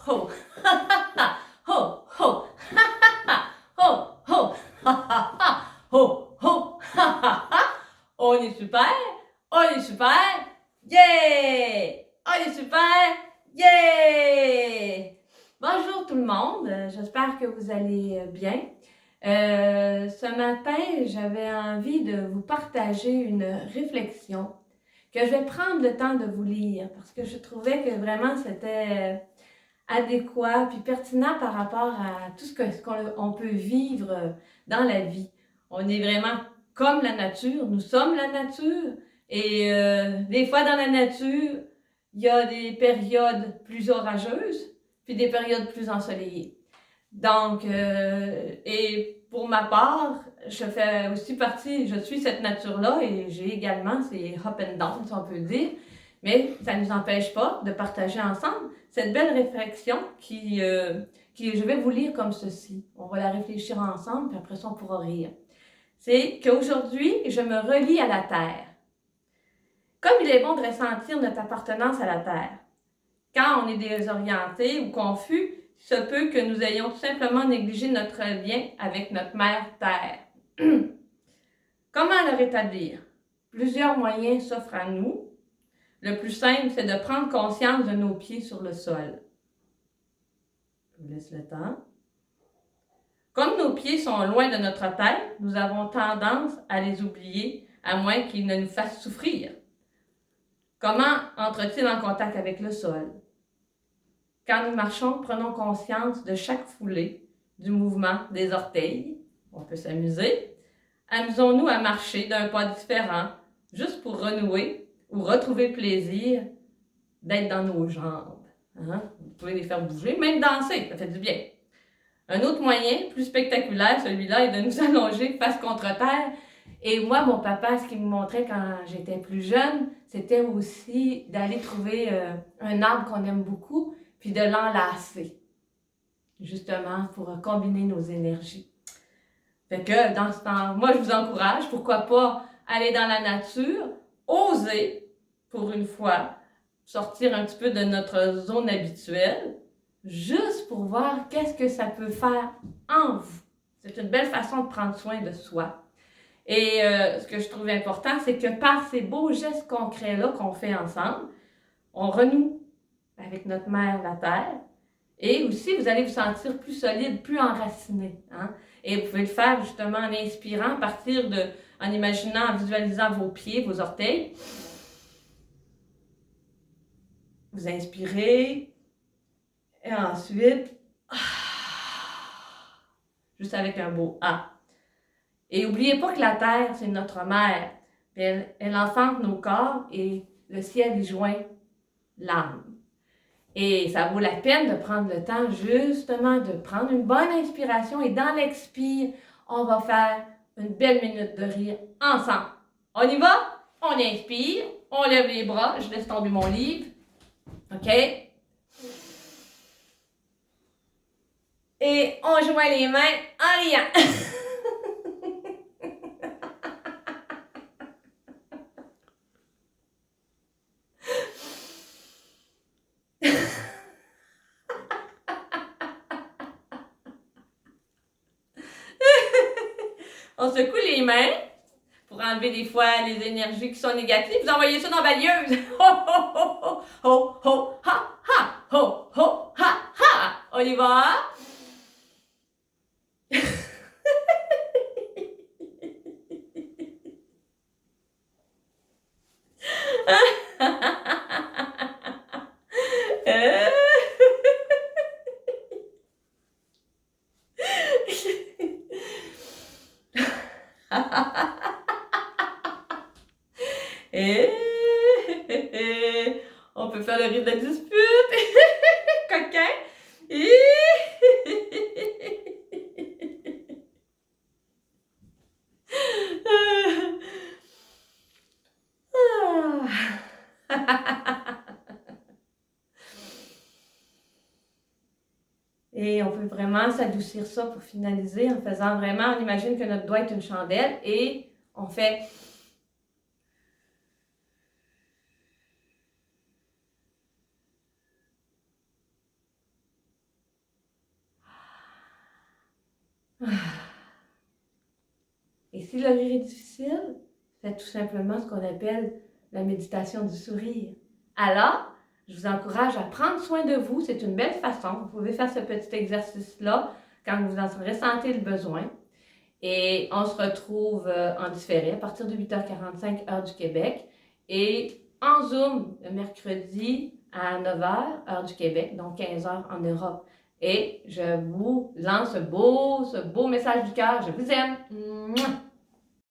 ho, ho, ho, ho, ho, ho, ho, on est super, on est super, yeah! On est super, yeah! Bonjour tout le monde, j'espère que vous allez bien. Ce matin, j'avais envie de vous partager une réflexion que je vais prendre le temps de vous lire parce que je trouvais que vraiment c'était adéquat puis pertinent par rapport à tout ce qu'on peut vivre dans la vie. On est vraiment comme la nature, nous sommes la nature et des fois dans la nature, il y a des périodes plus orageuses puis des périodes plus ensoleillées. Donc, et pour ma part, je fais aussi partie, je suis cette nature-là et j'ai également ces up and down, si on peut dire, mais ça ne nous empêche pas de partager ensemble cette belle réflexion qui je vais vous lire comme ceci. On va la réfléchir ensemble, puis après ça, on pourra rire. C'est qu'aujourd'hui, je me relie à la Terre. Comme il est bon de ressentir notre appartenance à la Terre. Quand on est désorienté ou confus, il se peut que nous ayons tout simplement négligé notre lien avec notre mère Terre. Comment le rétablir? Plusieurs moyens s'offrent à nous. Le plus simple, c'est de prendre conscience de nos pieds sur le sol. Je vous laisse le temps. Comme nos pieds sont loin de notre tête, nous avons tendance à les oublier, à moins qu'ils ne nous fassent souffrir. Comment entre-t-il en contact avec le sol? Quand nous marchons, prenons conscience de chaque foulée, du mouvement des orteils. On peut s'amuser. Amusons-nous à marcher d'un pas différent, juste pour renouer ou retrouver le plaisir d'être dans nos jambes. Hein? Vous pouvez les faire bouger, même danser, ça fait du bien. Un autre moyen, plus spectaculaire, celui-là, est de nous allonger face contre terre. Et moi, mon papa, ce qu'il me montrait quand j'étais plus jeune, c'était aussi d'aller trouver un arbre qu'on aime beaucoup, puis de l'enlacer, justement, pour combiner nos énergies. Fait que, dans ce temps, moi, je vous encourage, pourquoi pas aller dans la nature, oser, pour une fois, sortir un petit peu de notre zone habituelle, juste pour voir qu'est-ce que ça peut faire en vous. C'est une belle façon de prendre soin de soi. Et ce que je trouve important, c'est que par ces beaux gestes concrets-là qu'on fait ensemble, on renoue avec notre mère, la terre, et aussi vous allez vous sentir plus solide, plus enraciné. Hein? Et vous pouvez le faire justement en inspirant, en imaginant, en visualisant vos pieds, vos orteils. Vous inspirez, et ensuite, juste avec un beau A. Et n'oubliez pas que la terre, c'est notre mère. Elle enfante nos corps et le ciel y joint l'âme. Et ça vaut la peine de prendre le temps justement de prendre une bonne inspiration et dans l'expire, on va faire une belle minute de rire ensemble. On y va? On inspire, on lève les bras, je laisse tomber mon livre. OK? Et on joint les mains en riant. On secoue les mains pour enlever des fois les énergies qui sont négatives. Vous envoyez ça dans la balieuse. Ho, ho, ho, ho, ho, ho, ha, ha, ho, ho, ha, ha. On y va. On peut faire le rire de la dispute. Coquin. Et on peut vraiment s'adoucir ça pour finaliser en faisant vraiment, on imagine que notre doigt est une chandelle et on fait Et si le rire est difficile, faites tout simplement ce qu'on appelle la méditation du sourire. Alors, je vous encourage à prendre soin de vous. C'est une belle façon. Vous pouvez faire ce petit exercice-là quand vous en ressentez le besoin. Et on se retrouve en différé à partir de 8h45 heure du Québec et en Zoom le mercredi à 9h heure du Québec, donc 15h en Europe. Et je vous lance ce beau message du cœur. Je vous aime. Mouah!